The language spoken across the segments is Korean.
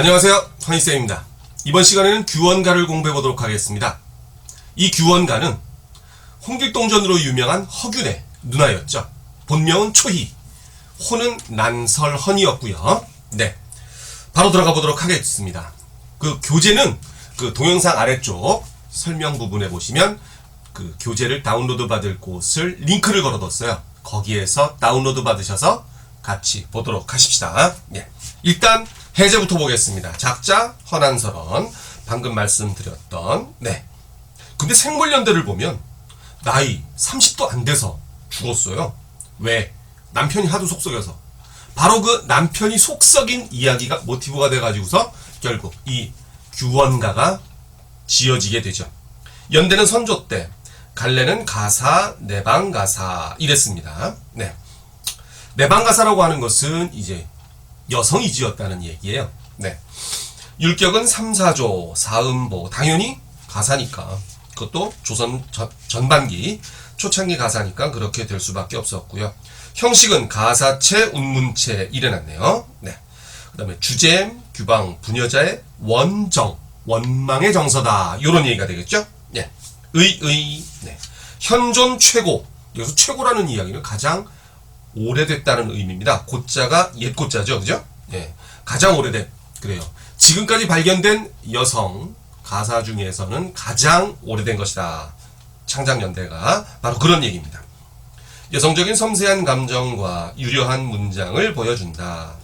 안녕하세요, 허니쌤입니다. 이번 시간에는 규원가를 공부해 보도록 하겠습니다. 이 규원가는 홍길동전으로 유명한 허균의 누나였죠. 본명은 초희, 호는 난설헌이었고요. 네, 바로 들어가 보도록 하겠습니다. 그 교재는 그 동영상 아래쪽 설명 부분에 보시면 그 교재를 다운로드 받을 곳을 링크를 걸어뒀어요. 거기에서 다운로드 받으셔서 같이 보도록 하십시다. 네. 일단 해제부터 보겠습니다. 작자 허난설헌, 방금 말씀드렸던. 네. 근데 생물연대를 보면 나이 30도 안 돼서 죽었어요. 왜? 남편이 하도 속썩여서. 바로 그 남편이 속썩인 이야기가 모티브가 돼가지고서 결국 이 규원가가 지어지게 되죠. 연대는 선조 때, 갈래는 가사, 내방가사 이랬습니다. 네. 내방가사라고 하는 것은 이제 여성이 지었다는 얘기예요. 네. 율격은 3, 4조, 사음보, 당연히 가사니까. 그것도 조선 전반기, 초창기 가사니까 그렇게 될 수밖에 없었고요. 형식은 가사체, 운문체 이래놨네요. 네. 그 다음에 주제엠, 규방, 부녀자의 원정, 원망의 정서다. 요런 얘기가 되겠죠? 네. 네. 현존 최고. 여기서 최고라는 이야기는 가장 오래됐다는 의미입니다. 고자가 옛 고자죠. 그죠? 예. 가장 오래된. 그래요. 지금까지 발견된 여성 가사 중에서는 가장 오래된 것이다. 창작연대가. 바로 그런 얘기입니다. 여성적인 섬세한 감정과 유려한 문장을 보여준다.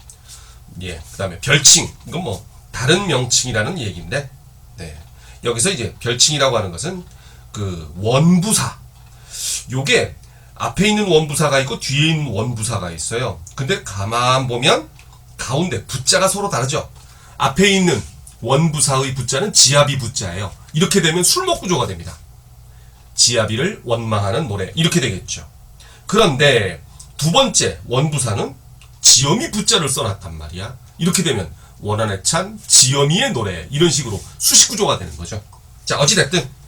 예. 그 다음에 별칭. 이건 뭐, 다른 명칭이라는 얘기인데, 네. 여기서 이제 별칭이라고 하는 것은 그 원부사. 요게 앞에 있는 원부사가 있고 뒤에 있는 원부사가 있어요. 근데 가만 보면 가운데 부자가 서로 다르죠. 앞에 있는 원부사의 부자는 지아비 부자예요. 이렇게 되면 술목 구조가 됩니다. 지아비를 원망하는 노래 이렇게 되겠죠. 그런데 두 번째 원부사는 지어미 부자를 써놨단 말이야. 이렇게 되면 원한에 찬 지어미의 노래 이런 식으로 수식 구조가 되는 거죠. 자, 어찌됐든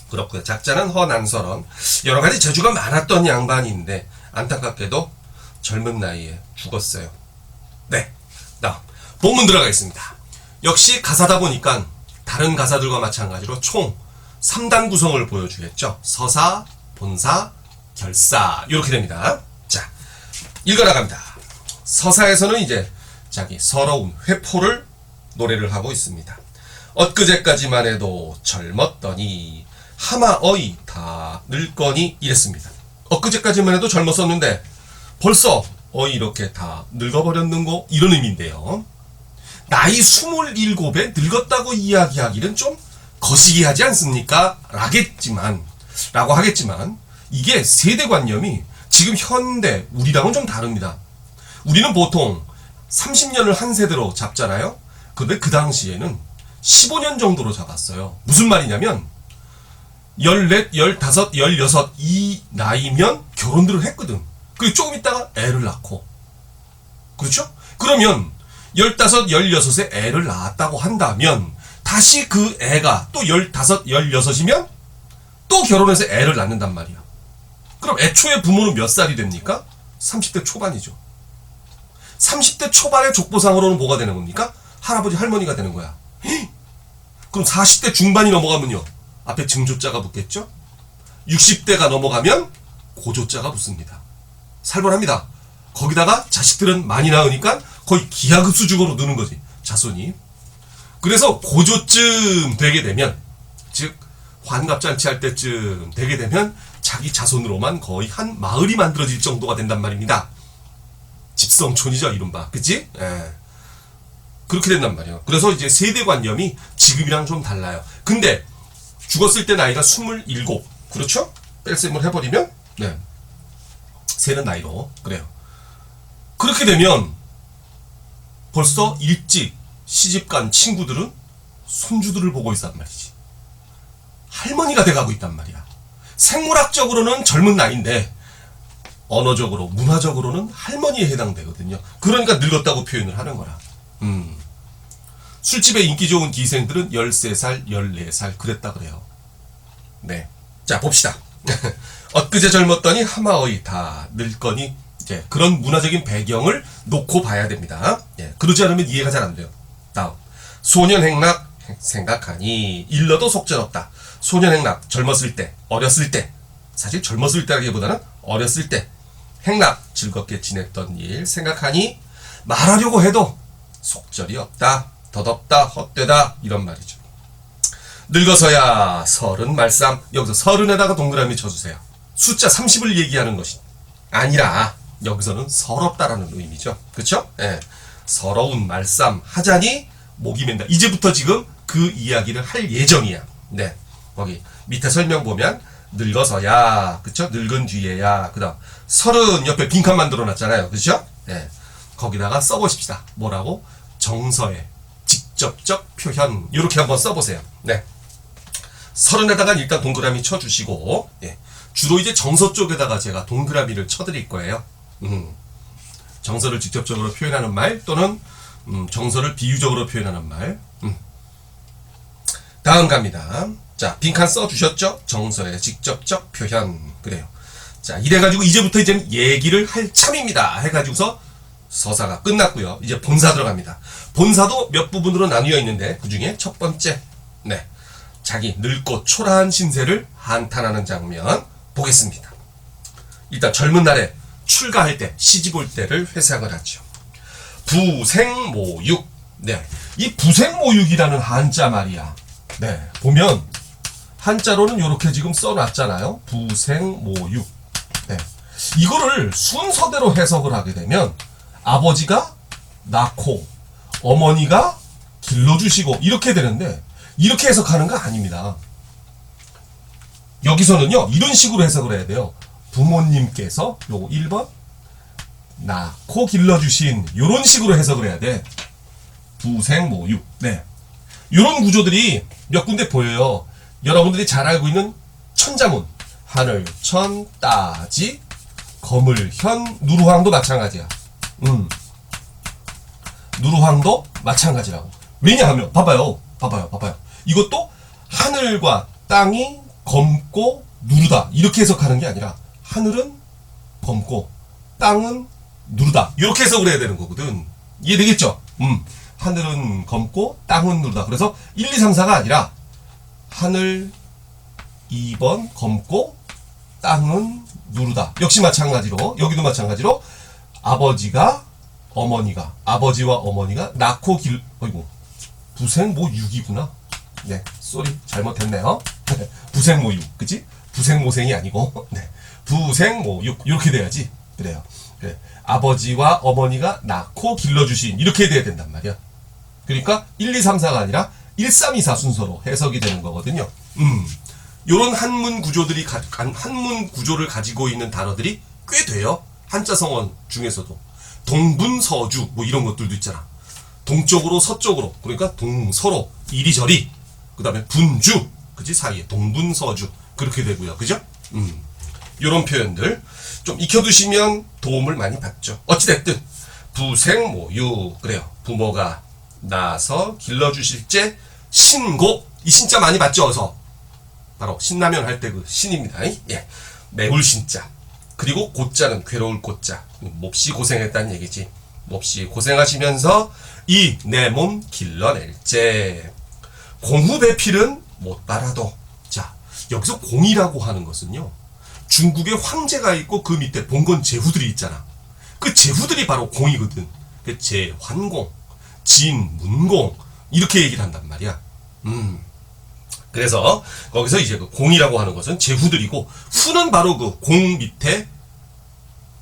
그렇고요. 작자는 허난설헌. 여러 가지 재주가 많았던 양반인데 안타깝게도 젊은 나이에 죽었어요. 네. 다음 본문 들어가겠습니다. 역시 가사다 보니까 다른 가사들과 마찬가지로 총 3단 구성을 보여주겠죠. 서사, 본사, 결사 이렇게 됩니다. 자, 읽어나갑니다. 서사에서는 이제 자기 서러운 회포를 노래를 하고 있습니다. 엊그제까지만 해도 젊었더니 하마어이 다 늙거니 이랬습니다. 엊그제까지만 해도 젊었었는데 벌써 이렇게 다 늙어버렸는고 이런 의미인데요. 나이 27에 늙었다고 이야기하기는 좀 거시기하지 않습니까? 라고 하겠지만 이게 세대관념이 지금 현대 우리랑은 좀 다릅니다. 우리는 보통 30년을 한 세대로 잡잖아요. 근데 그 당시에는 15년 정도로 잡았어요. 무슨 말이냐면 14, 15, 16 이 나이면 결혼들을 했거든. 그리고 조금 있다가 애를 낳고. 그렇죠? 그러면 15, 16에 애를 낳았다고 한다면 다시 그 애가 또 15, 16이면 또 결혼해서 애를 낳는단 말이야. 그럼 애초에 부모는 몇 살이 됩니까? 30대 초반이죠. 30대 초반의 족보상으로는 뭐가 되는 겁니까? 할아버지 할머니가 되는 거야. 그럼 40대 중반이 넘어가면요. 앞에 증조자가 붙겠죠? 60대가 넘어가면 고조자가 붙습니다. 살벌합니다. 거기다가 자식들은 많이 낳으니까 거의 기하급수적으로 느는 거지. 자손이. 그래서 고조쯤 되게 되면, 즉 환갑잔치 할 때쯤 되게 되면 자기 자손으로만 거의 한 마을이 만들어질 정도가 된단 말입니다. 집성촌이죠, 이른바. 그치? 예. 그렇게 된단 말이에요. 그래서 이제 세대관념이 지금이랑 좀 달라요. 근데 죽었을 때 나이가 27. 그렇죠? 뺄셈을 해버리면, 네. 세는 나이로. 그래요. 그렇게 되면, 벌써 일찍 시집간 친구들은 손주들을 보고 있단 말이지. 할머니가 돼가고 있단 말이야. 생물학적으로는 젊은 나이인데, 언어적으로, 문화적으로는 할머니에 해당되거든요. 그러니까 늙었다고 표현을 하는 거라. 술집에 인기 좋은 기생들은 13살, 14살 그랬다 그래요. 네. 자, 봅시다. 엊그제 젊었더니 하마어이 다 늙거니 이제 그런 문화적인 배경을 놓고 봐야 됩니다. 예. 그러지 않으면 이해가 잘 안 돼요. 다음 소년행락 생각하니 일러도 속절없다. 소년행락 젊었을 때, 어렸을 때, 사실 젊었을 때라기보다는 어렸을 때 행락 즐겁게 지냈던 일 생각하니 말하려고 해도 속절이 없다. 덧없다, 헛되다 이런 말이죠. 늙어서야 서른 말쌈. 여기서 서른에다가 동그라미 쳐주세요. 숫자 30을 얘기하는 것이 아니라 여기서는 서럽다라는 의미죠. 그쵸? 예. 서러운 말쌈 하자니 목이 맨다. 이제부터 지금 그 이야기를 할 예정이야. 네. 거기 밑에 설명 보면 늙어서야, 그쵸? 늙은 뒤에야. 그 다음 서른 옆에 빈칸 만들어 놨잖아요. 그쵸? 네. 거기다가 써보십시다. 뭐라고? 정서의 직접적 표현. 이렇게 한번 써보세요. 네. 서른에다가 일단 동그라미 쳐주시고, 예. 주로 이제 정서 쪽에다가 제가 동그라미를 쳐드릴 거예요. 정서를 직접적으로 표현하는 말 또는 정서를 비유적으로 표현하는 말. 다음 갑니다. 자, 빈칸 써주셨죠? 정서의 직접적 표현. 그래요. 자, 이래가지고 이제부터 이제 얘기를 할 참입니다. 해가지고서 서사가 끝났고요. 이제 본사 들어갑니다. 본사도 몇 부분으로 나뉘어 있는데 그 중에 첫 번째, 네, 자기 늙고 초라한 신세를 한탄하는 장면 보겠습니다. 일단 젊은 날에 출가할 때, 시집 올 때를 회상을 하죠. 부생모육. 네, 이 부생모육이라는 한자 말이야. 네, 보면 한자로는 이렇게 지금 써놨잖아요. 부생모육. 네, 이거를 순서대로 해석을 하게 되면 아버지가 낳고 어머니가 길러주시고 이렇게 되는데 이렇게 해석하는 거 아닙니다. 여기서는요 이런 식으로 해석을 해야 돼요. 부모님께서 요거 1번 낳고 길러주신 요런 식으로 해석을 해야 돼. 부생모육. 네, 요런 구조들이 몇 군데 보여요. 여러분들이 잘 알고 있는 천자문 하늘, 천, 따지, 거물, 현, 누루황도 마찬가지야. 누루황도 마찬가지라고. 왜냐하면 봐봐요. 이것도 하늘과 땅이 검고 누르다 이렇게 해석하는 게 아니라 하늘은 검고 땅은 누르다 이렇게 해석을 해야 되는 거거든. 이해되겠죠? 하늘은 검고 땅은 누르다. 그래서 1, 2, 3, 4가 아니라 하늘 2번 검고 땅은 누르다. 역시 마찬가지로 여기도 마찬가지로 아버지와 어머니가 낳고 어이구 부생모육이구나. 네, 쏘리 잘못했네요. 부생모육, 그치? 부생모생이 아니고, 네, 부생모육 이렇게 돼야지. 그래요. 그래. 아버지와 어머니가 낳고 길러주신 이렇게 돼야 된단 말이야. 그러니까 1, 2, 3, 4가 아니라 1, 3, 2, 4 순서로 해석이 되는 거거든요. 요런 한문 구조를 가지고 있는 단어들이 꽤 돼요. 한자 성원 중에서도. 동분서주 뭐 이런 것들도 있잖아. 동쪽으로 서쪽으로, 그러니까 동서로 이리저리, 그 다음에 분주, 그치? 사이에 동분서주 그렇게 되고요. 그죠? 요런 표현들 좀 익혀두시면 도움을 많이 받죠. 어찌됐든 부생모육. 그래요. 부모가 낳아서 길러주실제 신고. 이 신자 많이 봤죠? 어서 바로 신라면 할 때 그 신입니다. 예, 매울 신자. 그리고 고자는 괴로울 고자. 몹시 고생했다는 얘기지. 몹시 고생하시면서 이 내 몸 길러낼제. 공후배필은 못 빨아도. 자, 여기서 공이라고 하는 것은요, 중국에 황제가 있고 그 밑에 봉건 제후들이 있잖아. 그 제후들이 바로 공이거든. 그 제환공, 진문공 이렇게 얘기를 한단 말이야. 그래서 거기서 이제 그 공이라고 하는 것은 제후들이고, 후는 바로 그 공 밑에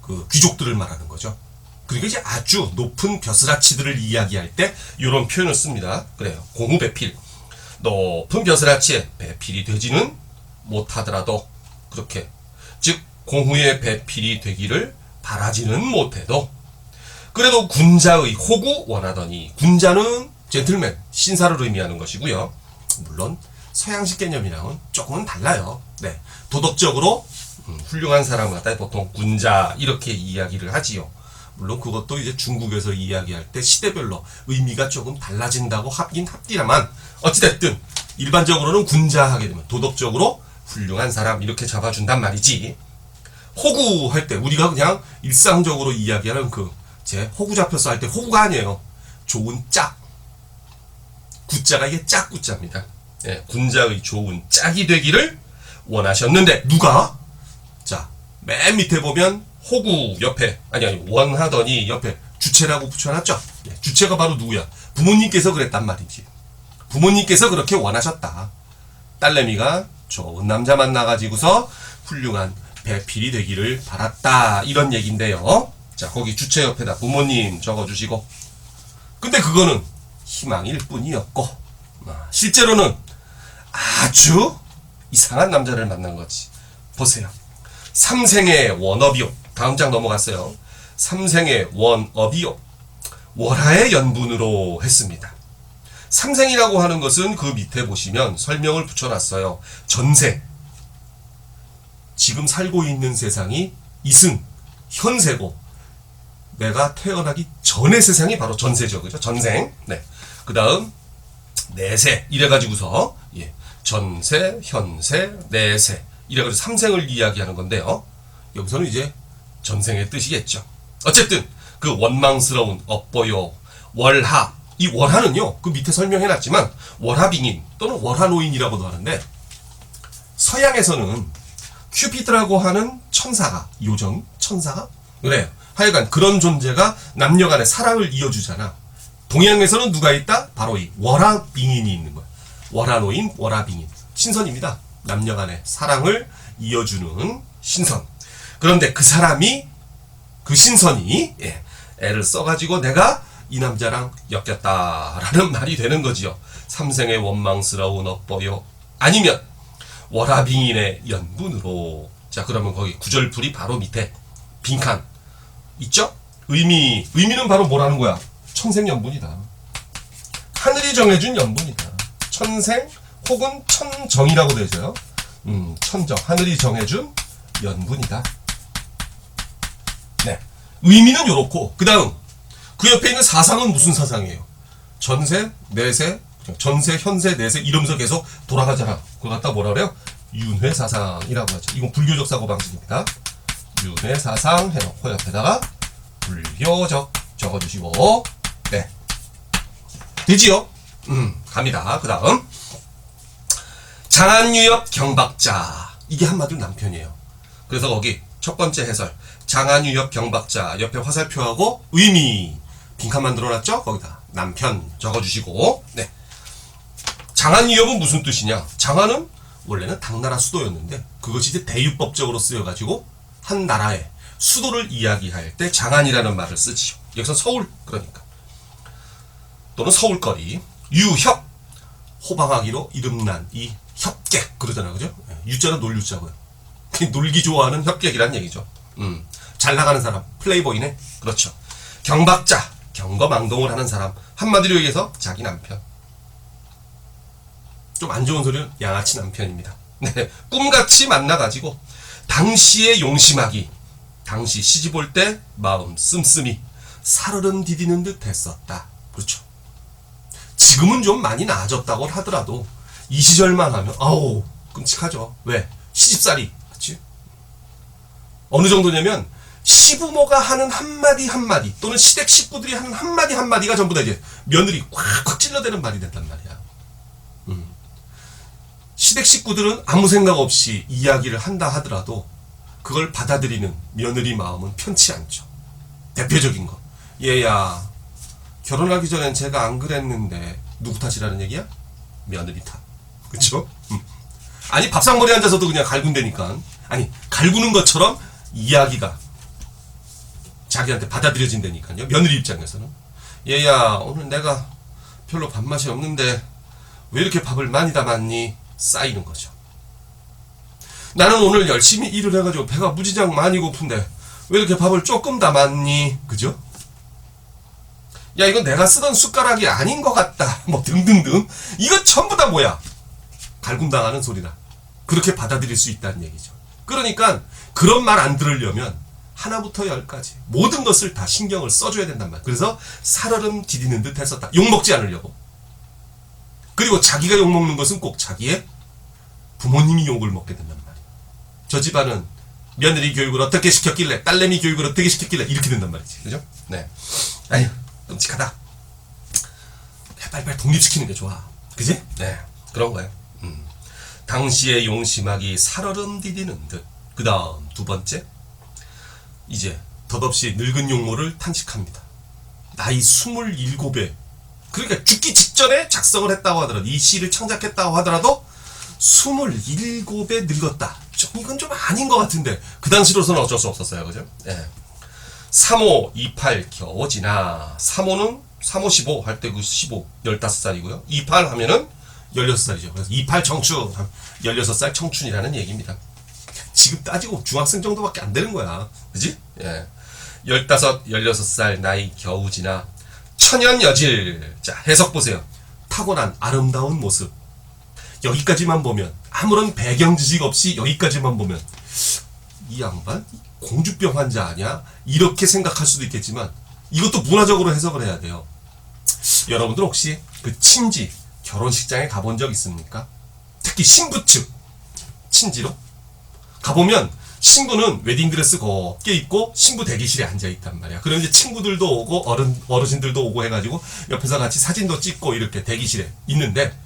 그 귀족들을 말하는 거죠. 그러니까 이제 아주 높은 벼슬아치들을 이야기할 때 이런 표현을 씁니다. 그래요. 공후배필. 높은 벼슬아치에 배필이 되지는 못하더라도, 그렇게 즉 공후의 배필이 되기를 바라지는 못해도 그래도 군자의 호구 원하더니. 군자는 젠틀맨, 신사를 의미하는 것이고요. 물론 서양식 개념이랑은 조금은 달라요. 네, 도덕적으로 훌륭한 사람마다 보통 군자 이렇게 이야기를 하지요. 물론 그것도 이제 중국에서 이야기할 때 시대별로 의미가 조금 달라진다고 하긴 합디다만, 어찌됐든 일반적으로는 군자 하게 되면 도덕적으로 훌륭한 사람 이렇게 잡아준단 말이지. 호구 할 때 우리가 그냥 일상적으로 이야기하는 그 제 호구 잡혔어 할 때 호구가 아니에요. 좋은 짝, 구자가 이게 짝구자입니다. 예, 군자의 좋은 짝이 되기를 원하셨는데 누가? 자, 맨 밑에 보면 호구 옆에 아니 원하더니 옆에 주체라고 붙여놨죠. 예, 주체가 바로 누구야? 부모님께서 그랬단 말이지. 부모님께서 그렇게 원하셨다. 딸내미가 좋은 남자 만나가지고서 훌륭한 배필이 되기를 바랐다. 이런 얘기인데요. 자, 거기 주체 옆에다 부모님 적어주시고. 근데 그거는 희망일 뿐이었고, 실제로는 아주 이상한 남자를 만난 거지. 보세요. 삼생의 원업이요. 다음 장 넘어갔어요. 삼생의 원업이요. 월하의 연분으로 했습니다. 삼생이라고 하는 것은 그 밑에 보시면 설명을 붙여놨어요. 전세. 지금 살고 있는 세상이 이승, 현세고, 내가 태어나기 전의 세상이 바로 전세죠. 그죠? 전생. 네. 그 다음, 내세. 이래가지고서, 예. 전세, 현세, 내세. 이래가지고 삼생을 이야기하는 건데요. 여기서는 이제 전생의 뜻이겠죠. 어쨌든, 그 원망스러운 업보요, 월하. 이 월하는요, 그 밑에 설명해놨지만, 월하빙인 또는 월하노인이라고도 하는데, 서양에서는 큐피드라고 하는 천사가, 요정, 천사가? 그래요. 하여간 그런 존재가 남녀 간의 사랑을 이어주잖아. 동양에서는 누가 있다? 바로 이 월하빙인이 있는 거야. 월하노인, 월하빙인. 신선입니다. 남녀 간의 사랑을 이어주는 신선. 그런데 그 사람이, 그 신선이, 예, 애를 써가지고 내가 이 남자랑 엮였다라는 말이 되는 거지요. 삼생의 원망스러운 업보요. 아니면 월하빙인의 연분으로. 자, 그러면 거기 구절풀이 바로 밑에 빈칸 있죠? 의미는 바로 뭐라는 거야? 천생연분이다. 하늘이 정해준 연분이다. 천생 혹은 천정이라고 되죠. 천정. 하늘이 정해준 연분이다. 네. 의미는 요렇고, 그 다음, 그 옆에 있는 사상은 무슨 사상이에요? 전세, 내세, 전세, 현세, 내세 이러면서 계속 돌아가잖아. 그거 갖다 뭐라 그래요? 윤회사상이라고 하죠. 이건 불교적 사고방식입니다. 윤회사상 해놓고 옆에다가 불교적 적어주시고, 네. 되지요? 갑니다. 그 다음. 장안유엽 경박자. 이게 한마디로 남편이에요. 그래서 거기 첫 번째 해설. 장안유엽 경박자. 옆에 화살표하고 의미. 빈칸 만들어놨죠? 거기다 남편 적어주시고, 네. 장안유엽은 무슨 뜻이냐? 장안은 원래는 당나라 수도였는데 그것이 이제 대유법적으로 쓰여가지고 한 나라의 수도를 이야기할 때 장안이라는 말을 쓰지요. 여기서 서울, 그러니까. 또는 서울거리. 유협. 호방하기로 이름난 이 협객. 그러잖아요. 그죠? 유자는 놀유자고요. 놀기 좋아하는 협객이란 얘기죠. 잘 나가는 사람. 플레이보이네. 그렇죠. 경박자. 경거망동을 하는 사람. 한마디로 얘기해서 자기 남편. 좀 안 좋은 소리는 양아치 남편입니다. 네. 꿈같이 만나가지고 당시에 용심하기. 당시 시집 올 때 마음 씀씀이 살얼음 디디는 듯 했었다. 그렇죠. 지금은 좀 많이 나아졌다고 하더라도 이 시절만 하면 아우 끔찍하죠. 왜? 시집살이. 그렇지? 어느 정도냐면 시부모가 하는 한마디 한마디 또는 시댁 식구들이 하는 한마디 한마디가 전부 다 이제 며느리 콱콱 찔러대는 말이 된단 말이야. 시댁 식구들은 아무 생각 없이 이야기를 한다 하더라도 그걸 받아들이는 며느리 마음은 편치 않죠. 대표적인 거. 얘야, 결혼하기 전엔 제가 안 그랬는데 누구 탓이라는 얘기야? 며느리 탓. 그쵸? 아니 밥상머리 앉아서도 그냥 갈군다니까. 아니 갈구는 것처럼 이야기가 자기한테 받아들여진다니까요. 며느리 입장에서는. 얘야, 오늘 내가 별로 밥맛이 없는데 왜 이렇게 밥을 많이 담았니? 쌓이는 거죠. 나는 오늘 열심히 일을 해가지고 배가 무지장 많이 고픈데 왜 이렇게 밥을 조금 담았니? 그죠? 야, 이건 내가 쓰던 숟가락이 아닌 것 같다. 뭐 등등등. 이거 전부 다 뭐야? 갈굼당하는 소리다. 그렇게 받아들일 수 있다는 얘기죠. 그러니까 그런 말 안 들으려면 하나부터 열까지 모든 것을 다 신경을 써줘야 된단 말이야. 그래서 살얼음 디디는 듯 했었다. 욕먹지 않으려고. 그리고 자기가 욕먹는 것은 꼭 자기의 부모님이 욕을 먹게 된단 말이야. 저 집안은 며느리 교육을 어떻게 시켰길래, 딸내미 교육을 어떻게 시켰길래 이렇게 된단 말이지. 그죠? 네. 아유, 끔찍하다. 빨리빨리 독립시키는 게 좋아. 그지? 네. 그런 거예요. 당시의 용심하기 살얼음 디디는 듯. 그 다음 두 번째. 이제 덧없이 늙은 용모를 탄식합니다. 나이 27에 그러니까 죽기 직전에 작성을 했다고 하더라도 이 시를 창작했다고 하더라도 27에 늙었다. 좀 이건 좀 아닌 것 같은데 그 당시로서는 어쩔 수 없었어요. 그죠? 예. 3호 28 겨우 지나 3호는 3호 15 할 때 그 15 15살이고요. 28 하면은 16살이죠. 그래서 28 청춘 16살 청춘이라는 얘기입니다. 지금 따지고 중학생 정도밖에 안 되는 거야. 그지? 예. 15, 16살 나이 겨우 지나 천연여질. 자, 해석 보세요. 타고난 아름다운 모습. 여기까지만 보면 아무런 배경 지식 없이 여기까지만 보면 이 양반 공주병 환자 아니야? 이렇게 생각할 수도 있겠지만 이것도 문화적으로 해석을 해야 돼요. 여러분들 혹시 그 친지 결혼식장에 가본 적 있습니까? 특히 신부 측 친지로 가보면 신부는 웨딩드레스 곱게 입고 신부 대기실에 앉아있단 말이야. 그럼 이제 친구들도 오고 어르신들도 오고 해가지고 옆에서 같이 사진도 찍고 이렇게 대기실에 있는데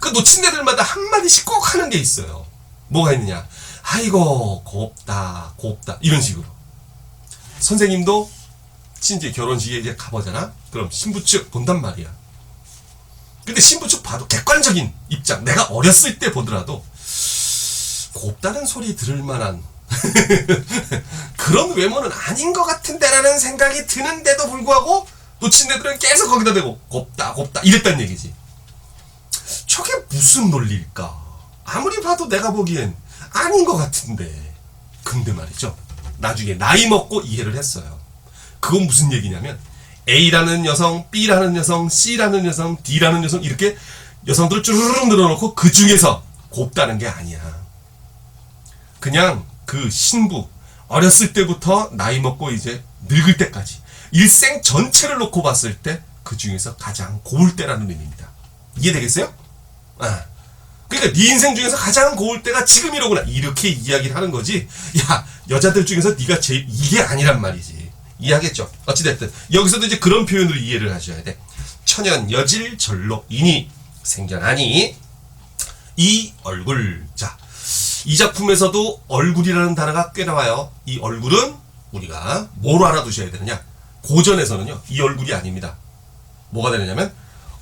그 놓친 애들마다 한마디씩 꼭 하는 게 있어요. 뭐가 있느냐? 아이고 곱다 곱다 이런 식으로. 선생님도 친지 결혼식에 이제 가보잖아? 그럼 신부 측 본단 말이야. 근데 신부 측 봐도 객관적인 입장, 내가 어렸을 때 보더라도 곱다는 소리 들을 만한 그런 외모는 아닌 것 같은데라는 생각이 드는데도 불구하고 놓친 애들은 계속 거기다 대고 곱다 곱다 이랬단 얘기지. 저게 무슨 논리일까? 아무리 봐도 내가 보기엔 아닌 것 같은데. 근데 말이죠, 나중에 나이 먹고 이해를 했어요. 그건 무슨 얘기냐면 A라는 여성, B라는 여성, C라는 여성, D라는 여성 이렇게 여성들을 쭈르륵 늘어놓고 그 중에서 곱다는 게 아니야. 그냥 그 신부 어렸을 때부터 나이 먹고 이제 늙을 때까지 일생 전체를 놓고 봤을 때 그 중에서 가장 고울 때라는 의미입니다. 이해되겠어요? 아. 그러니까 네 인생 중에서 가장 고울 때가 지금이로구나 이렇게 이야기를 하는 거지. 야, 여자들 중에서 네가 제일 이게 아니란 말이지. 이해하겠죠? 어찌됐든 여기서도 이제 그런 표현으로 이해를 하셔야 돼. 천연 여질 절로 이니 생겨나니 이 얼굴. 자, 이 작품에서도 얼굴이라는 단어가 꽤 나와요. 이 얼굴은 우리가 뭐로 알아두셔야 되느냐? 고전에서는요, 이 얼굴이 아닙니다. 뭐가 되느냐면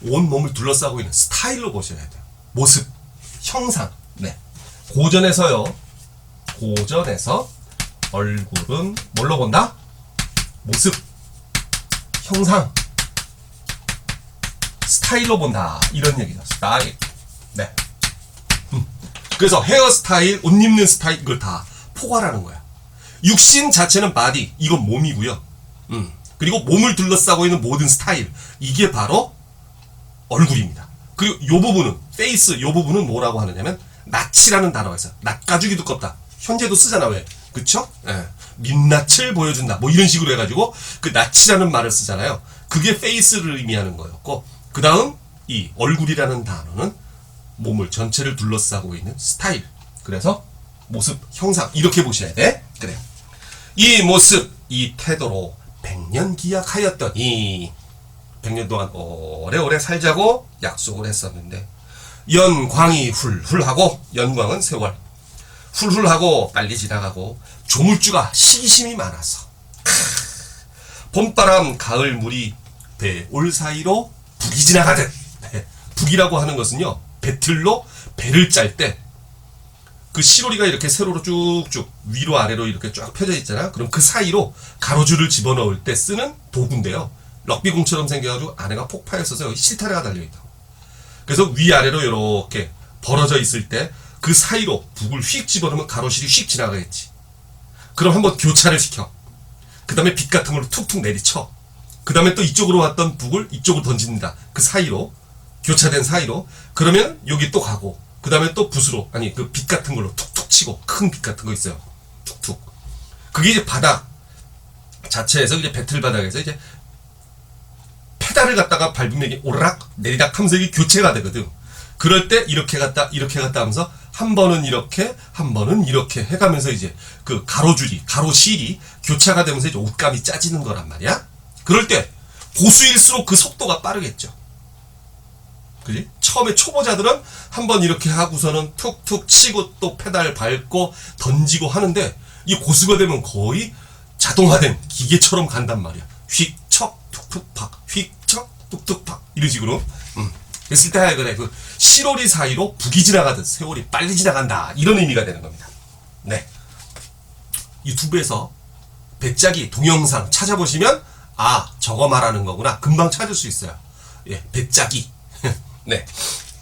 온 몸을 둘러싸고 있는 스타일로 보셔야 돼요. 모습, 형상. 네. 고전에서요, 고전에서 얼굴은 뭘로 본다? 모습, 형상, 스타일로 본다. 이런 얘기죠. 스타일. 네. 그래서 헤어스타일, 옷 입는 스타일, 이걸 다 포괄하는 거야. 육신 자체는 바디, 이건 몸이고요. 그리고 몸을 둘러싸고 있는 모든 스타일, 이게 바로 얼굴입니다. 그리고 요 부분은, 페이스, 요 부분은 뭐라고 하느냐면, 낯이라는 단어가 있어요. 낯가죽이 두껍다. 현재도 쓰잖아, 왜? 그쵸? 예. 민낯을 보여준다. 뭐 이런 식으로 해가지고, 그 낯이라는 말을 쓰잖아요. 그게 페이스를 의미하는 거였고, 그 다음, 이 얼굴이라는 단어는 몸을 전체를 둘러싸고 있는 스타일. 그래서 모습, 형상 이렇게 보셔야 돼. 그래. 이 모습, 이 태도로 100년 기약하였더니 100년 동안 오래오래 살자고 약속을 했었는데 연광이 훌훌하고, 연광은 세월, 훌훌하고 빨리 지나가고 조물주가 시기심이 많아서 봄바람 가을 물이 배올 사이로 북이 지나가듯. 네. 북이라고 하는 것은요, 배틀로 배를 짤 때 그 시로리가 이렇게 세로로 쭉쭉 위로 아래로 이렇게 쫙 펴져 있잖아. 그럼 그 사이로 가로줄을 집어넣을 때 쓰는 도구인데요, 럭비공처럼 생겨가지고 안에가 폭파였어서 여기 실타래가 달려있다고. 그래서 위아래로 이렇게 벌어져 있을 때 그 사이로 북을 휙 집어넣으면 가로실이 휙 지나가겠지. 그럼 한번 교차를 시켜. 그 다음에 빛 같은 걸로 툭툭 내리쳐. 그 다음에 또 이쪽으로 왔던 북을 이쪽으로 던집니다. 그 사이로, 교차된 사이로. 그러면 여기 또 가고, 그 다음에 또 붓으로, 아니 그 빛 같은 걸로 툭툭 치고, 큰 빛 같은 거 있어요. 툭툭. 그게 이제 바닥 자체에서, 이제 배틀 바닥에서 이제 페달을 갖다가 밟으면 이게 오르락 내리락 하면서 이게 교체가 되거든. 그럴 때 이렇게 갔다 하면서 한 번은 이렇게, 한 번은 이렇게 해가면서 이제 그 가로줄이, 가로실이 교차가 되면서 이제 옷감이 짜지는 거란 말이야. 그럴 때 고수일수록 그 속도가 빠르겠죠. 그지? 처음에 초보자들은 한번 이렇게 하고서는 툭툭 치고 또 페달 밟고 던지고 하는데 이 고수가 되면 거의 자동화된 기계처럼 간단 말이야. 휙척 툭툭 팍 휙척 툭툭 팍 이런 식으로. 그랬을 때 그래 그 시로리 사이로 북이 지나가듯 세월이 빨리 지나간다 이런 의미가 되는 겁니다. 네. 유튜브에서 배짜기 동영상 찾아보시면 아 저거 말하는 거구나 금방 찾을 수 있어요. 예, 배짜기. 네,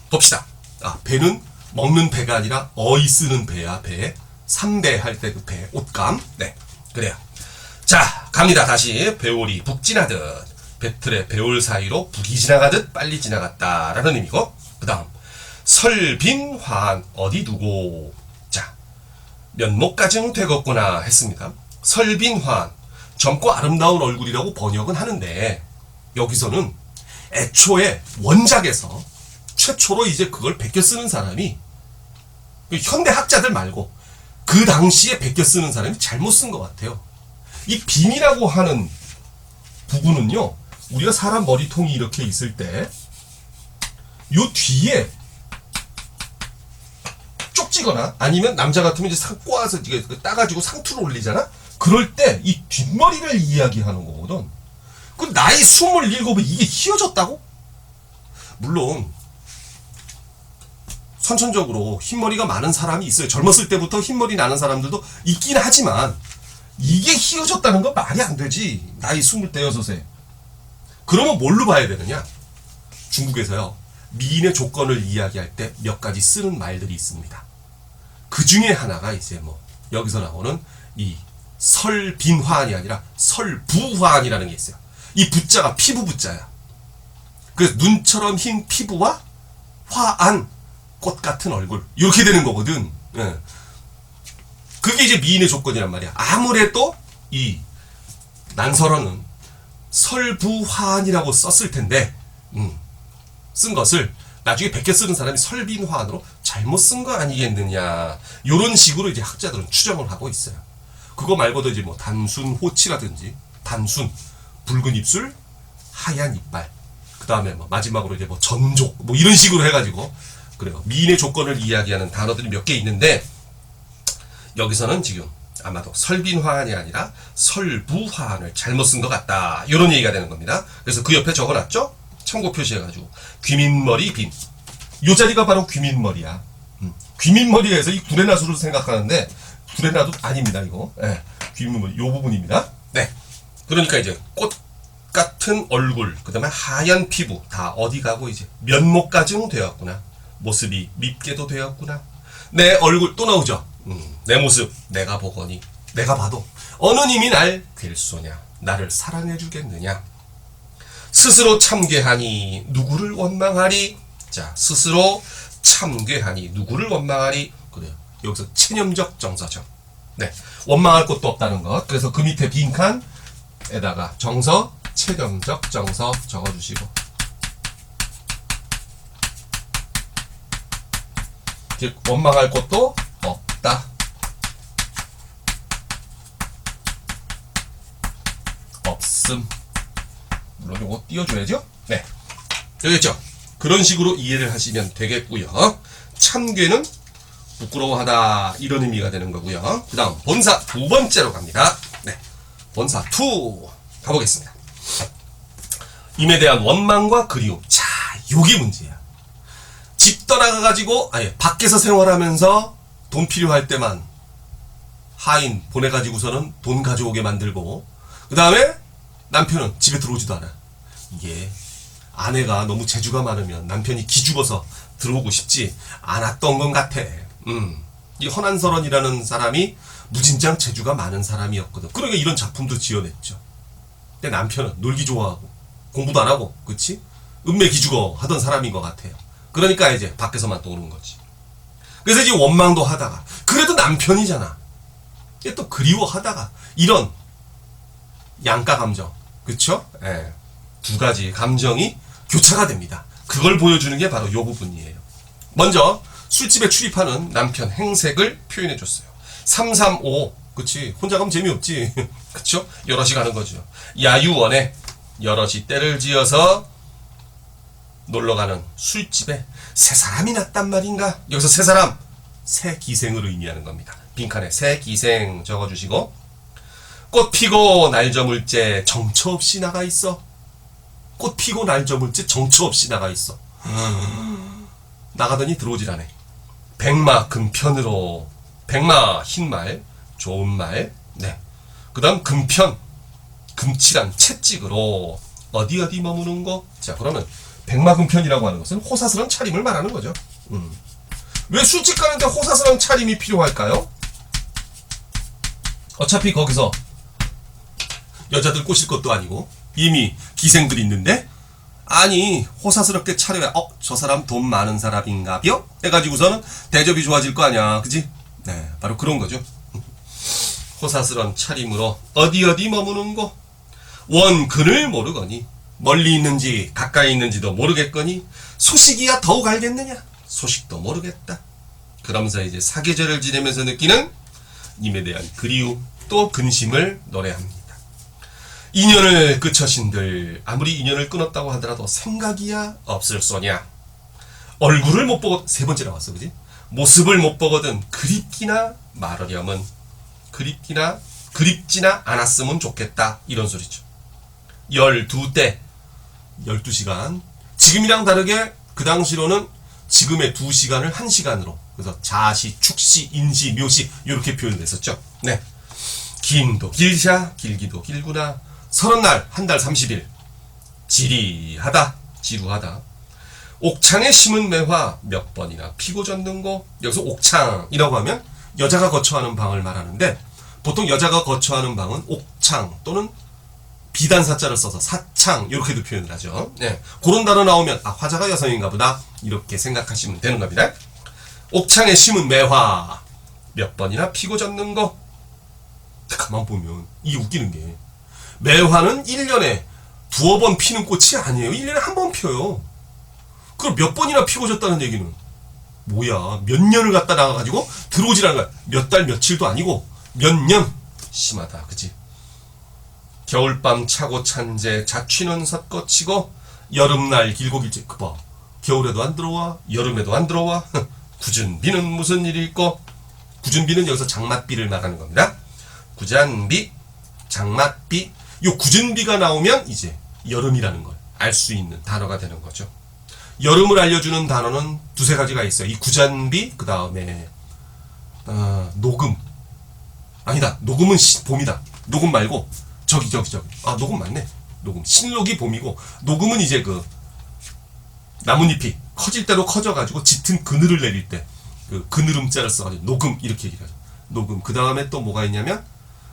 봅시다. 아, 배는 먹는 배가 아니라 어이 쓰는 배야. 배 3배 할 때 그 배 옷감. 네, 그래요. 자, 갑니다. 다시 배올이 북 지나듯 배틀의 배올 사이로 북이 지나가듯 빨리 지나갔다라는 의미고, 그 다음 설빈환 어디 두고. 자, 면목가증 되겠구나 했습니다. 설빈환 젊고 아름다운 얼굴이라고 번역은 하는데 여기서는 애초에 원작에서 최초로 이제 그걸 베껴 쓰는 사람이 현대 학자들 말고 그 당시에 베껴 쓰는 사람이 잘못 쓴 것 같아요. 이 빈이라고 하는 부분은요, 우리가 사람 머리통이 이렇게 있을 때 요 뒤에 쪽지거나 아니면 남자 같으면 이제 상 꼬아서 따가지고 상투를 올리잖아. 그럴 때 이 뒷머리를 이야기하는 거거든. 그 나이 27에 이게 휘어졌다고? 물론 선천적으로 흰머리가 많은 사람이 있어요. 젊었을 때부터 흰머리 나는 사람들도 있긴 하지만 이게 휘어졌다는 건 말이 안 되지. 나이 25에. 그러면 뭘로 봐야 되느냐? 중국에서요, 미인의 조건을 이야기할 때 몇 가지 쓰는 말들이 있습니다. 그 중에 하나가 이제 뭐 여기서 나오는 이 설빈화안이 아니라 설부화안이라는 게 있어요. 이 부자가 피부 부자야. 그래서 눈처럼 흰 피부와 화안, 꽃 같은 얼굴 이렇게 되는 거거든. 예. 그게 이제 미인의 조건이란 말이야. 아무래도 이 난설어는 설부화안이라고 썼을 텐데 쓴 것을 나중에 베껴 쓰는 사람이 설빈화안으로 잘못 쓴 거 아니겠느냐, 요런 식으로 이제 학자들은 추정을 하고 있어요. 그거 말고도 이제 뭐 단순 호치라든지 단순 붉은 입술 하얀 이빨, 그 다음에 뭐 마지막으로 이제 뭐 전족 뭐 이런 식으로 해가지고 그래요. 미인의 조건을 이야기하는 단어들이 몇 개 있는데 여기서는 지금 아마도 설빈화안이 아니라 설부화안을 잘못 쓴 것 같다, 이런 얘기가 되는 겁니다. 그래서 그 옆에 적어놨죠. 참고 표시해가지고 귀민머리 빈, 요 자리가 바로 귀민머리야. 귀민머리에서 이 구레나수를 생각하는데 구레나도 아닙니다. 이거 귀민머리 요 부분입니다. 네, 그러니까 이제 꽃 같은 얼굴, 그 다음에 하얀 피부 다 어디 가고 이제 면목가증 되었구나, 모습이 밉게도 되었구나, 내 얼굴 또 나오죠. 내 모습 내가 보거니 내가 봐도 어느 님이 날 될소냐, 나를 사랑해 주겠느냐, 스스로 참괴하니 누구를 원망하리. 자, 스스로 참괴하니 누구를 원망하리. 그래요. 여기서 체념적 정서죠. 네, 원망할 것도 없다는 것. 그래서 그 밑에 빈칸에다가 정서, 체념적 정서 적어주시고, 원망할 것도 없다. 없음. 물론 요거 띄워줘야죠. 네, 되겠죠. 그런 식으로 이해를 하시면 되겠고요. 참괴는 부끄러워하다, 이런 의미가 되는 거고요. 그 다음 본사 두 번째로 갑니다. 네, 본사 2 가보겠습니다. 임에 대한 원망과 그리움. 자, 요게 문제야. 집 떠나가가지고 밖에서 생활하면서 돈 필요할 때만 하인 보내가지고서는 돈 가져오게 만들고, 그 다음에 남편은 집에 들어오지도 않아. 이게 아내가 너무 재주가 많으면 남편이 기죽어서 들어오고 싶지 않았던 것 같아. 이 허난설원이라는 사람이 무진장 재주가 많은 사람이었거든. 그러니까 이런 작품도 지어냈죠. 근데 남편은 놀기 좋아하고 공부도 안 하고, 그치? 음매 기죽어 하던 사람인 것 같아요. 그러니까 이제 밖에서만 또 오는 거지. 그래서 이제 원망도 하다가, 그래도 남편이잖아, 또 그리워하다가, 이런 양가 감정, 그쵸? 예. 두 가지 감정이 교차가 됩니다. 그걸 보여주는 게 바로 요 부분이에요. 먼저 술집에 출입하는 남편 행색을 표현해 줬어요. 335, 그치? 혼자 가면 재미없지. 그쵸? 여럿이 가는 거죠. 야유원에 여럿이 때를 지어서 놀러가는 술집에 세 사람이 났단 말인가. 여기서 세 사람, 새 기생으로 의미하는 겁니다. 빈칸에 새 기생 적어주시고, 꽃 피고 날 저물 때 정처 없이 나가 있어. 꽃 피고 날 저물 때 정처 없이 나가 있어. 나가더니 들어오질 않네. 백마 금편으로. 백마 흰말, 좋은 말. 네. 그 다음 금편, 금칠한 채찍으로 어디 머무는 거. 자, 그러면 백마금편이라고 하는 것은 호사스러운 차림을 말하는 거죠. 왜 술집 가는데 호사스러운 차림이 필요할까요? 어차피 거기서 여자들 꼬실 것도 아니고 이미 기생들이 있는데, 아니 호사스럽게 차려야 저 사람 돈 많은 사람인가벼? 해가지고서는 대접이 좋아질 거 아니야, 그지? 네, 바로 그런 거죠. 호사스러운 차림으로 어디 머무는 거. 원 근을 모르거니 멀리 있는지 가까이 있는지도 모르겠거니 소식이야 더욱 알겠느냐. 소식도 모르겠다. 그러면서 이제 사계절을 지내면서 느끼는 님에 대한 그리움 또 근심을 노래합니다. 인연을 끊으신들 아무리 인연을 끊었다고 하더라도 생각이야 없을 소냐. 얼굴을 못 보고 세 번째 나왔어, 그지? 모습을 못 보거든 그립기나 말하려면 그립지나 않았으면 좋겠다, 이런 소리죠. 12대 12시간. 지금이랑 다르게 그 당시로는 지금의 2시간을 1시간으로, 그래서 자시, 축시, 인시, 묘시 이렇게 표현됐었죠. 네. 김도 길샤, 길기도 길구나. 30날, 한 달 30일. 지루하다. 옥창에 심은 매화 몇 번이나 피고 젖는 거. 여기서 옥창이라고 하면 여자가 거처하는 방을 말하는데, 보통 여자가 거처하는 방은 옥창 또는 비단사자를 써서 사창 이렇게도 표현을 하죠. 네. 그런 단어 나오면 화자가 여성인가 보다 이렇게 생각하시면 되는 겁니다. 옥창에 심은 매화 몇 번이나 피고 젖는 거. 가만 보면 이게 웃기는 게, 매화는 1년에 두어 번 피는 꽃이 아니에요. 1년에 한 번 펴요. 그럼 몇 번이나 피고 졌다는 얘기는 뭐야, 몇 년을 갖다 나가가지고 들어오질 않은 거야. 몇 달 며칠도 아니고 몇 년. 심하다, 그치? 겨울밤 차고 찬제 자취는 섰거치고 여름날 길고 길지. 그봐, 겨울에도 안 들어와 여름에도 안 들어와. 굳은 비는 무슨 일이 있고. 굳은 비는 여기서 장맛비를 말하는 겁니다. 구잔비, 장맛비. 요 굳은 비가 나오면 이제 여름이라는 걸 알 수 있는 단어가 되는 거죠. 여름을 알려주는 단어는 두세 가지가 있어요. 이 구잔비, 그 다음에 녹음. 아니다, 녹음은 봄이다. 녹음 말고 저기. 녹음 맞네. 녹음. 신록이 봄이고, 녹음은 이제 그 나뭇잎이 커질 대로 커져가지고 짙은 그늘을 내릴 때 그 그늘음자를 써가지고 녹음 이렇게 얘기를 하죠. 녹음. 그 다음에 또 뭐가 있냐면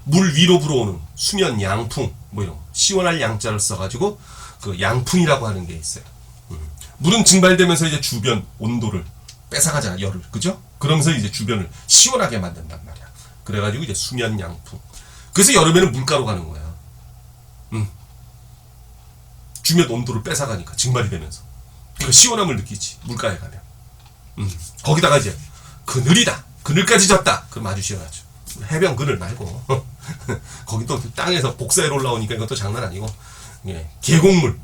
물 위로 불어오는 수면 양풍, 뭐 이런 시원할 양자를 써가지고 그 양풍이라고 하는 게 있어요. 물은 증발되면서 이제 주변 온도를 뺏어가잖아, 열을, 그죠? 그러면서 이제 주변을 시원하게 만든단 말이야. 그래가지고 이제 수면 양풍. 그래서 여름에는 물가로 가는 거야. 주변 온도를 뺏어가니까 증발이 되면서 그 시원함을 느끼지, 물가에 가면. 거기다가 이제 그늘이다, 그늘까지 졌다, 그럼 아주 시원하죠. 해변 그늘 말고 거기 또 땅에서 복사해로 올라오니까 이것도 장난 아니고, 예, 계곡물,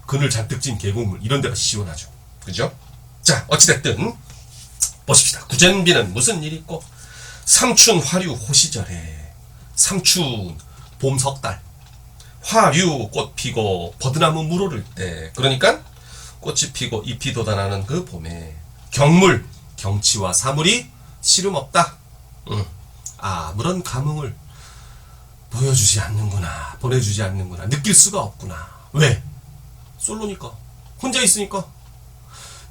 그늘 잔뜩 찐 계곡물 이런 데가 시원하죠, 그죠? 자, 어찌됐든 보십시다. 구젠비는 무슨 일이 있고. 삼춘 화류 호시절에. 삼춘 봄 석달, 화류 꽃 피고 버드나무 물 오를 때, 그러니까 꽃이 피고 잎이 돋아나는 그 봄에 경물, 경치와 사물이 시름 없다. 아무런 감흥을 보여주지 않는구나, 보내주지 않는구나, 느낄 수가 없구나. 왜? 솔로니까, 혼자 있으니까.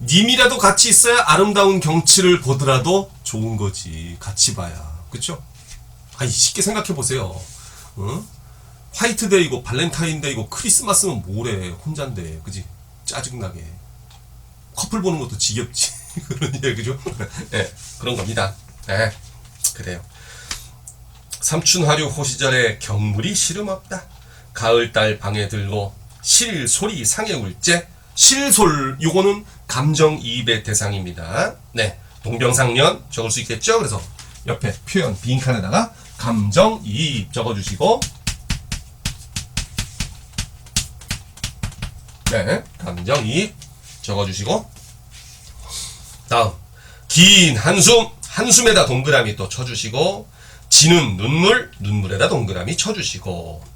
님이라도 같이 있어야 아름다운 경치를 보더라도 좋은 거지. 같이 봐야, 그쵸? 아니, 쉽게 생각해 보세요. 화이트데이고 발렌타인데이고 크리스마스면 뭐래, 혼잔데, 그지? 짜증나게 커플 보는 것도 지겹지. 그런 얘기죠. 네, 그런 겁니다. 네, 그래요. 삼춘화류 호시절에 경물이 시름 없다. 가을달 방에 들고 실소리 상해 울제. 실솔, 요거는 감정이입의 대상입니다. 네, 동병상련 적을 수 있겠죠. 그래서 옆에 표현 빈칸에다가 감정이입 적어주시고, 네, 감정이입. 적어주시고, 다음 긴 한숨, 한숨에다 동그라미 또 쳐주시고, 지는 눈물, 눈물에다 동그라미 쳐주시고,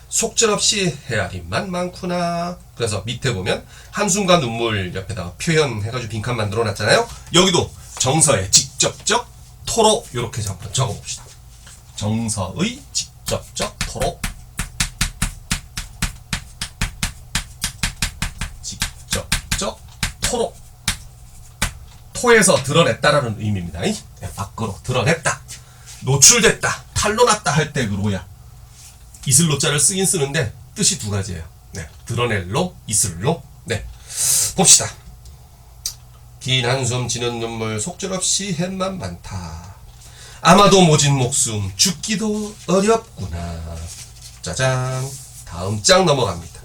속절없이 헤아림만 많구나. 그래서 밑에 보면 한숨과 눈물 옆에다가 표현해가지고 빈칸 만들어 놨잖아요. 여기도 정서의 직접적 토로 이렇게 한번 적어봅시다. 정서의 직접적 토로. 직접적 토로. 토에서 드러냈다라는 의미입니다. 네, 밖으로 드러냈다, 노출됐다, 탄로났다 할 때 그로야 이슬로자를 쓰긴 쓰는데 뜻이 두 가지예요. 네, 드러낼로, 이슬로. 네, 봅시다. 긴 한숨, 지는 눈물, 속절없이 햇만 많다. 아마도 모진 목숨, 죽기도 어렵구나. 짜잔. 다음 장 넘어갑니다.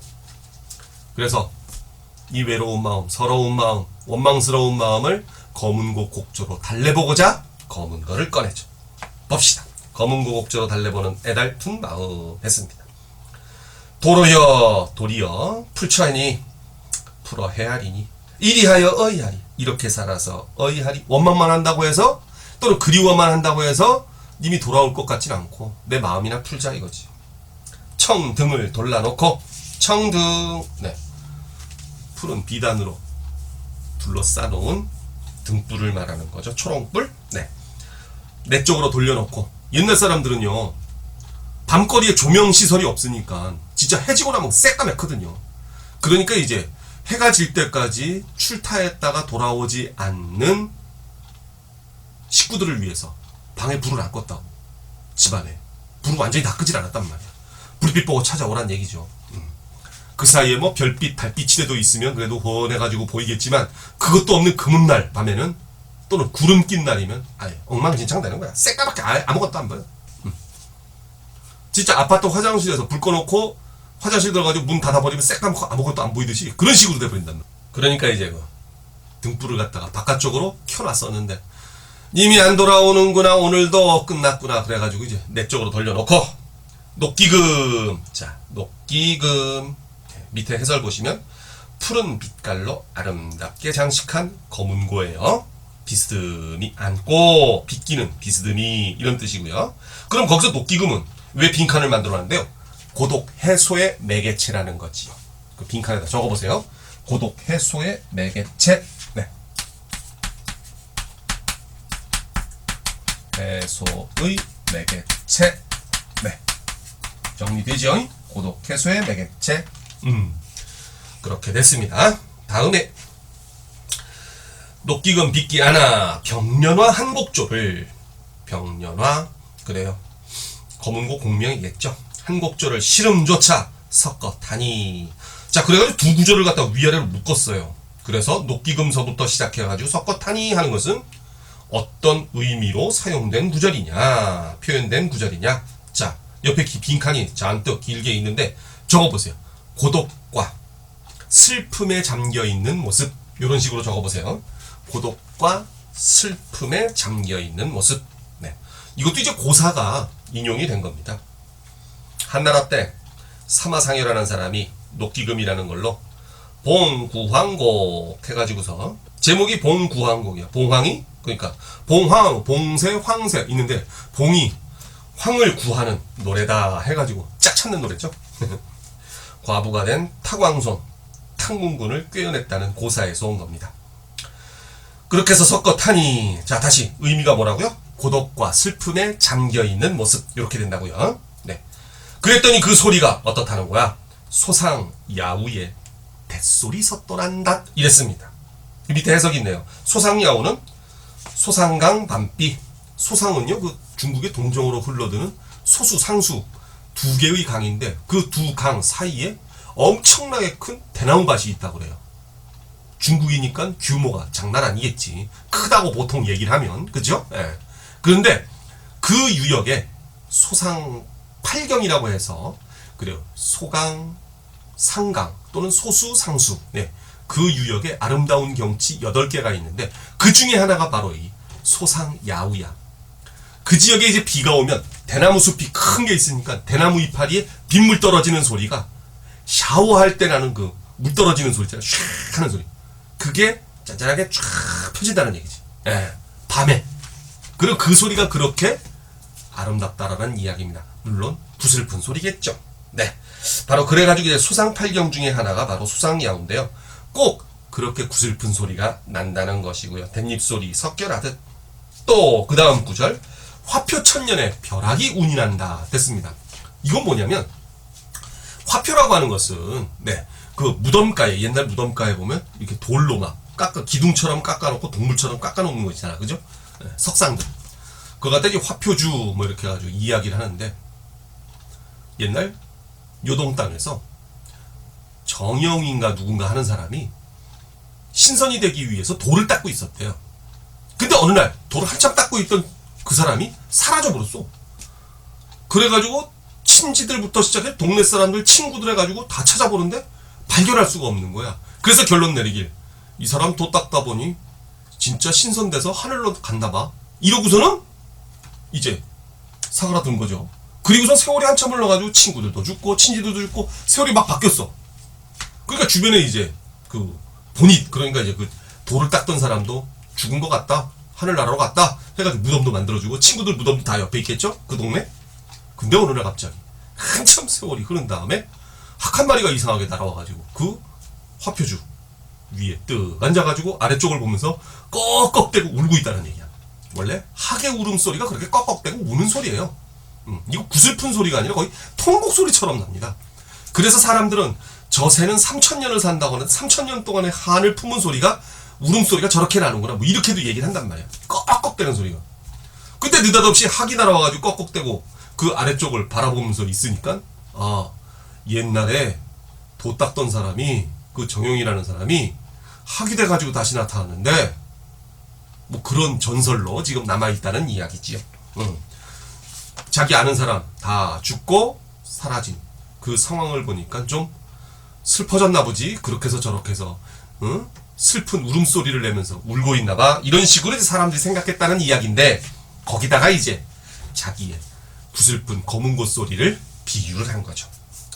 그래서 이 외로운 마음, 서러운 마음, 원망스러운 마음을 검은고 곡조로 달래보고자 검은 거를 꺼내죠. 봅시다. 검은고 곡조로 달래보는 애달픈 마음 했습니다. 도로여 도리여 풀쳐하니 풀어 헤아리니 이리하여 어이하리. 이렇게 살아서 어이하리. 원망만 한다고 해서 또는 그리워만 한다고 해서 님이 돌아올 것 같진 않고 내 마음이나 풀자 이거지. 청등을 돌라놓고 청등. 네, 푸른 비단으로 둘러싸놓은 등불을 말하는 거죠. 초롱불. 네, 내 쪽으로 돌려놓고. 옛날 사람들은요, 밤거리에 조명 시설이 없으니까 진짜 해지고 나면 새까맣거든요. 그러니까 이제 해가 질 때까지 출타했다가 돌아오지 않는 식구들을 위해서 방에 불을 안 껐다고. 집안에 불을 완전히 다 끄질 않았단 말이야. 불빛 보고 찾아오란 얘기죠. 그 사이에 뭐 별빛, 달빛이라도 있으면 그래도 훤해가지고 보이겠지만 그것도 없는 금음날 밤에는, 또는 구름 낀 날이면 아예 엉망진창 되는 거야. 새까맣게 아무것도 안 보여. 진짜 아파트 화장실에서 불 꺼놓고 화장실 들어가지고 문 닫아버리면 새까맣고 아무것도 안 보이듯이 그런 식으로 돼버린단 말이야. 그러니까 이제 그 등불을 갖다가 바깥쪽으로 켜놨었는데 님이 안 돌아오는구나, 오늘도 끝났구나. 그래가지고 이제 내 쪽으로 돌려놓고 녹기금. 자, 녹기금. 밑에 해설 보시면 푸른 빛깔로 아름답게 장식한 검은고예요. 비스듬히 안고, 빗기는 비스듬히 이런 뜻이고요. 그럼 거기서 녹기금은 왜 빈칸을 만들어놨는데요? 고독 해소의 매개체라는 거지요. 그 빈칸에다 적어보세요. 고독 해소의 매개체. 네, 해소의 매개체. 네, 정리되죠? 고독 해소의 매개체. 그렇게 됐습니다. 다음에 녹기금 빗기 안아 병년화 한곡조를. 병년화. 그래요, 검은고 공명이겠죠. 한곡조를 시름조차 섞어타니. 자, 그래가지고 두 구조를 갖다가 위아래로 묶었어요. 그래서 녹기금서부터 시작해가지고 섞어타니 하는 것은 어떤 의미로 사용된 구절이냐, 표현된 구절이냐. 자, 옆에 빈칸이 잔뜩 길게 있는데 적어보세요. 고독과 슬픔에 잠겨있는 모습. 이런 식으로 적어보세요. 고독과 슬픔에 잠겨있는 모습. 네, 이것도 이제 고사가 인용이 된 겁니다. 한나라 때 사마상여라는 사람이 녹기금이라는 걸로 봉구황곡 해가지고서, 제목이 봉구황곡이야. 봉황이, 그러니까 봉황, 봉쇄, 황쇄 있는데 봉이 황을 구하는 노래다 해가지고 짝 찾는 노래죠. 과부가 된 타광손, 탕문군을 꿰어냈다는 고사에서 온 겁니다. 그렇게 해서 섞어타니. 자, 다시 의미가 뭐라고요? 고독과 슬픔에 잠겨있는 모습. 이렇게 된다고요. 네, 그랬더니 그 소리가 어떻다는 거야? 소상야우의 뱃소리 섰더란다 이랬습니다. 밑에 해석이 있네요. 소상야우는 소상강 밤비. 소상은요, 그 중국의 동정으로 흘러드는 소수, 상수 두 개의 강인데 그 두 강 사이에 엄청나게 큰 대나무밭이 있다고 그래요. 중국이니까 규모가 장난 아니겠지. 크다고 보통 얘기를 하면, 그죠? 예. 그런데 그 유역에 소상팔경이라고 해서, 그래요, 소강, 상강 또는 소수, 상수. 네, 그 유역에 아름다운 경치 8개가 있는데 그 중에 하나가 바로 이 소상야우야. 그 지역에 이제 비가 오면 대나무 숲이 큰 게 있으니까 대나무 이파리에 빗물 떨어지는 소리가 샤워할 때 나는 그 물 떨어지는 소리 있잖아요. 슉 하는 소리. 그게 짠짠하게 쫙 펴진다는 얘기지. 예, 밤에. 그리고 그 소리가 그렇게 아름답다라는 이야기입니다. 물론 구슬픈 소리겠죠. 네, 바로 그래가지고 이제 수상팔경 중에 하나가 바로 수상야우인데요. 꼭 그렇게 구슬픈 소리가 난다는 것이고요. 댄잎소리 섞여라듯. 또 그 다음 구절, 화표 천년에 벼락이 운이 난다 됐습니다. 이건 뭐냐면, 화표라고 하는 것은 그 무덤가에, 옛날 무덤가에 보면 이렇게 돌로 막 기둥처럼 깎아놓고 동물처럼 깎아놓는 거 있잖아, 그죠? 석상들. 그거 갖다 이제 화표주 뭐 이렇게 해가지고 이야기를 하는데, 옛날 요동 땅에서 정영인가 누군가 하는 사람이 신선이 되기 위해서 돌을 닦고 있었대요. 근데 어느 날 돌을 한참 닦고 있던 그 사람이 사라져버렸어. 그래가지고 친지들부터 시작해 동네 사람들, 친구들 해가지고 다 찾아보는데 발견할 수가 없는 거야. 그래서 결론 내리길, 이 사람 도 닦다 보니 진짜 신선돼서 하늘로 갔나 봐. 이러고서는 이제 사그라든 거죠. 그리고선 세월이 한참 흘러가지고 친구들도 죽고 친지들도 죽고 세월이 막 바뀌었어. 그러니까 주변에 이제 그 본인, 그러니까 이제 그 돌을 닦던 사람도 죽은 것 같다, 하늘나라로 갔다 해가지고 무덤도 만들어주고, 친구들 무덤도 다 옆에 있겠죠, 그 동네. 근데 어느 날 갑자기 한참 세월이 흐른 다음에 학 한 마리가 이상하게 날아와가지고 그 화표주 위에 뜨 앉아가지고 아래쪽을 보면서 꺽꺽대고 울고 있다는 얘기야. 원래 학의 울음소리가 그렇게 꺽꺽대고 우는 소리예요. 이거 구슬픈 소리가 아니라 거의 통곡 소리처럼 납니다. 그래서 사람들은 저 새는 3000년을 산다고 하는데 3000년 동안의 한을 품은 소리가, 울음소리가 저렇게 나는구나, 뭐 이렇게도 얘기를 한단 말이야. 꺽꺽대는 소리가. 근데 느닷없이 학이 날아와가지고 꺽꺽대고 그 아래쪽을 바라보면서 있으니까, 아, 옛날에 도 닦던 사람이, 그 정용이라는 사람이 학이 돼가지고 다시 나타났는데, 뭐 그런 전설로 지금 남아있다는 이야기지요. 자기 아는 사람 다 죽고 사라진 그 상황을 보니까 좀 슬퍼졌나 보지. 그렇게 해서 저렇게 해서 슬픈 울음소리를 내면서 울고 있나 봐. 이런 식으로 이제 사람들이 생각했다는 이야기인데, 거기다가 이제 자기의 구슬픈 검은고 소리를 비유를 한 거죠.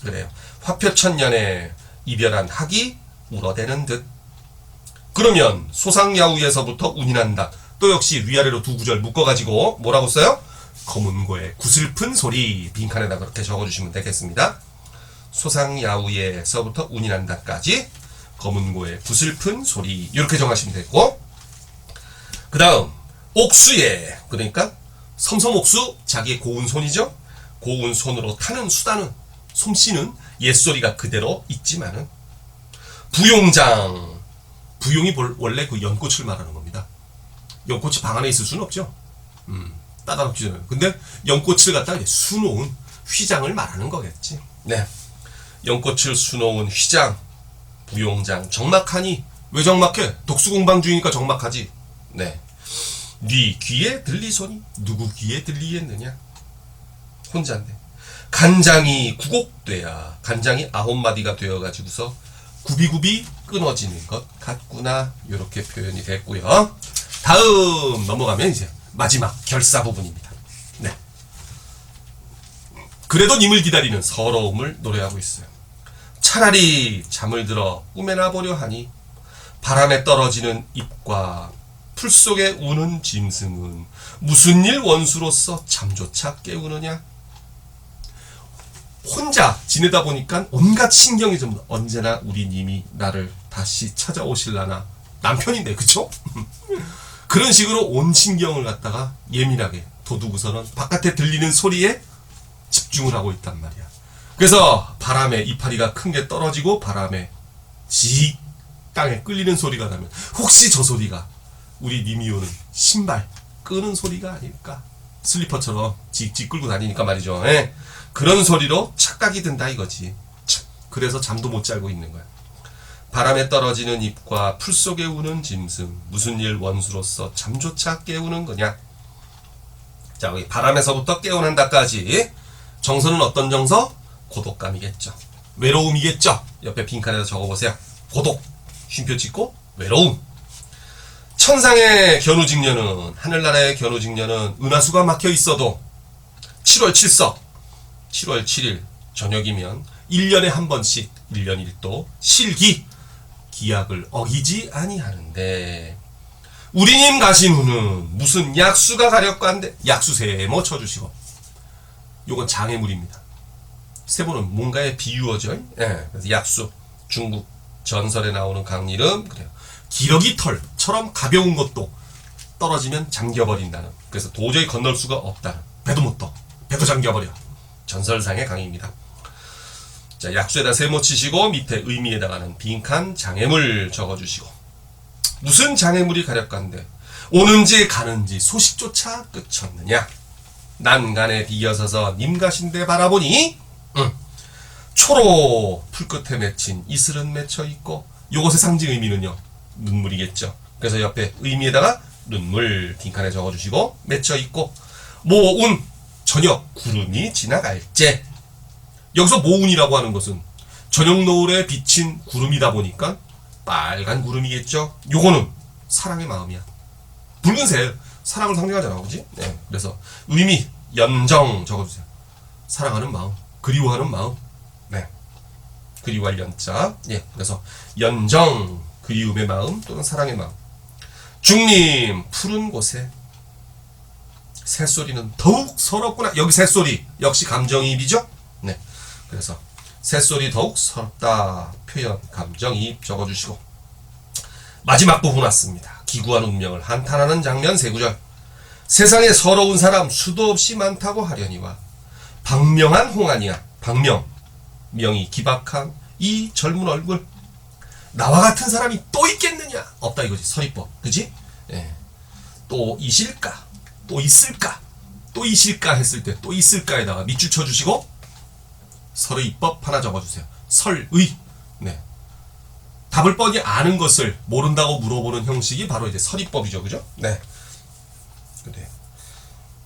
그래요. 화표 천년에 이별한 학이 울어대는 듯. 그러면 소상야우에서부터 운이 난다. 또 역시 위아래로 두 구절 묶어가지고 뭐라고 써요? 검은고의 구슬픈 소리, 빈칸에다 그렇게 적어주시면 되겠습니다. 소상야우에서부터 운이 난다까지 검은고의 구슬픈 소리, 이렇게 정하시면 되고, 그 다음 옥수에, 그러니까 섬섬옥수, 자기의 고운 손이죠. 고운 손으로 타는 수다는, 솜씨는 옛소리가 그대로 있지만은, 부용장, 부용이 원래 그 연꽃을 말하는 겁니다. 연꽃이 방 안에 있을 수는 없죠. 따다롭지 않아요. 근데 연꽃을 갖다가 이제 수놓은 휘장을 말하는 거겠지. 네. 연꽃을 수놓은 휘장, 부용장, 적막하니. 왜 적막해? 독수공방 중이니까 적막하지. 네. 네 귀에 들리소니 누구 귀에 들리겠느냐. 혼자인데. 간장이 구곡돼야, 간장이 9마디가 되어가지고서 굽이굽이 끊어지는 것 같구나. 이렇게 표현이 됐고요. 다음 넘어가면 이제 마지막 결사 부분입니다. 네. 그래도 님을 기다리는 서러움을 노래하고 있어요. 차라리 잠을 들어 꿈에나 보려 하니 바람에 떨어지는 잎과 풀 속에 우는 짐승은 무슨 일 원수로서 잠조차 깨우느냐. 혼자 지내다 보니까 온갖 신경이 좀, 언제나 우리 님이 나를 다시 찾아오실라나. 남편인데, 그쵸? 그런 식으로 온 신경을 갖다가 예민하게 둬두고서는 바깥에 들리는 소리에 집중을 하고 있단 말이야. 그래서 바람에 이파리가 큰 게 떨어지고 바람에 직 땅에 끌리는 소리가 나면 혹시 저 소리가 우리 님이 오는 신발 끄는 소리가 아닐까. 슬리퍼처럼 직직 끌고 다니니까 말이죠. 예? 그런 소리로 착각이 든다 이거지. 그래서 잠도 못 자고 있는 거야. 바람에 떨어지는 잎과 풀 속에 우는 짐승, 무슨 일 원수로서 잠조차 깨우는 거냐. 자, 여기 바람에서부터 깨어난다까지 정서는 어떤 정서? 고독감이겠죠. 외로움이겠죠. 옆에 빈칸에다 적어보세요. 고독, 쉼표 찍고 외로움. 천상의 견우직녀는, 하늘나라의 견우직녀는 은하수가 막혀 있어도 7월 7석, 7월 7일 저녁이면 1년에 한 번씩 1년 1도 실기, 기약을 어기지 아니하는데 우리님 가신 후는 무슨 약수가 가렵관데 약수 세모 쳐주시고 요건 장애물입니다. 세모는 뭔가에 비유어죠. 예, 그래서 약수 중국 전설에 나오는 강 이름 그래요. 기러기 털처럼 가벼운 것도 떨어지면 잠겨버린다는 그래서 도저히 건널 수가 없다는 배도 못 떠 배도 잠겨버려 전설상의 강입니다. 자 약수에다 세모 치시고 밑에 의미에다가는 빈칸 장애물 적어주시고 무슨 장애물이 가렵간데 오는지 가는지 소식조차 끝없느냐 난간에 비어서서 님 가신데 바라보니 초로 풀끝에 맺힌 이슬은 맺혀있고 요것의 상징 의미는요 눈물이겠죠. 그래서 옆에 의미에다가 눈물 빈칸에 적어주시고 맺혀있고 모운 저녁 구름이 지나갈째 여기서 모운이라고 하는 것은 저녁 노을에 비친 구름이다 보니까 빨간 구름이겠죠. 요거는 사랑의 마음이야. 붉은색 사랑을 상징하잖아 그지? 네. 그래서 의미 연정 적어주세요. 사랑하는 마음 그리워하는 마음 네. 그리워할 연자 예. 그래서 연정 그리움의 마음 또는 사랑의 마음 중님 푸른 곳에 새소리는 더욱 서럽구나. 여기 새소리 역시 감정이입이죠. 네. 그래서 새소리 더욱 서럽다 표현 감정이입 적어주시고 마지막 부분 왔습니다. 기구한 운명을 한탄하는 장면 세 구절 세상에 서러운 사람 수도 없이 많다고 하려니와 박명한 홍안이야. 박명 명이 기박한 이 젊은 얼굴 나와 같은 사람이 또 있겠느냐 없다 이거지. 서리법 그지? 예. 또 이실까 또 있을까 또 이실까 했을 때 또 있을까에다가 밑줄 쳐주시고 설의법 하나 적어주세요. 설의 네. 답을 뻔히 아는 것을 모른다고 물어보는 형식이 바로 이제 설의법이죠 그죠? 네. 그래.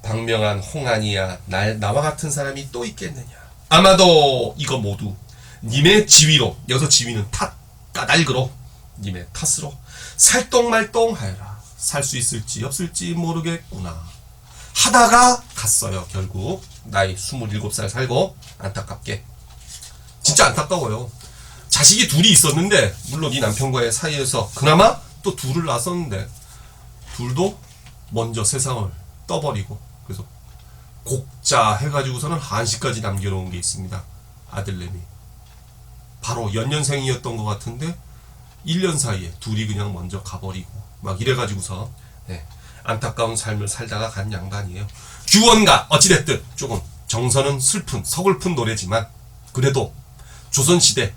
박명한 홍안이야 나와 같은 사람이 또 있겠느냐 아마도 이거 모두 님의 지위로 여기서 지위는 탓 까닭으로 님의 탓으로 살똥말똥하여라. 살 수 있을지 없을지 모르겠구나 하다가 갔어요. 결국 나이 27살 살고 안타깝게 진짜 안타까워요. 자식이 둘이 있었는데 물론 이 남편과의 사이에서 그나마 또 둘을 낳았었는데 둘도 먼저 세상을 떠버리고 그래서 곡자 해가지고서는 한시까지 남겨놓은 게 있습니다. 아들내미 바로 연년생이었던 것 같은데 1년 사이에 둘이 그냥 먼저 가버리고 막 이래가지고서 네, 안타까운 삶을 살다가 간 양반이에요. 규원가 어찌됐든 조금 정서는 슬픈 서글픈 노래지만 그래도 조선시대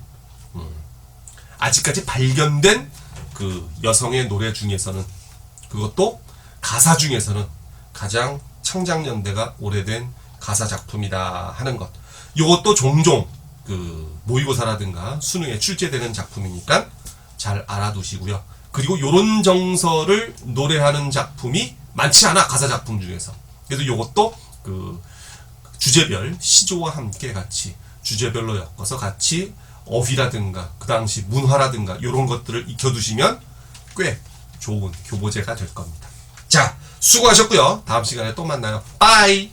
아직까지 발견된 그 여성의 노래 중에서는 그것도 가사 중에서는 가장 창작연대가 오래된 가사 작품이다 하는 것. 이것도 종종 그 모의고사라든가 수능에 출제되는 작품이니까 잘 알아두시고요. 그리고 요런 정서를 노래하는 작품이 많지 않아 가사 작품 중에서. 그래서 이것도 그 주제별 시조와 함께 같이 주제별로 엮어서 같이 어휘라든가 그 당시 문화라든가 요런 것들을 익혀두시면 꽤 좋은 교보제가 될 겁니다. 자, 수고하셨고요. 다음 시간에 또 만나요. 빠이.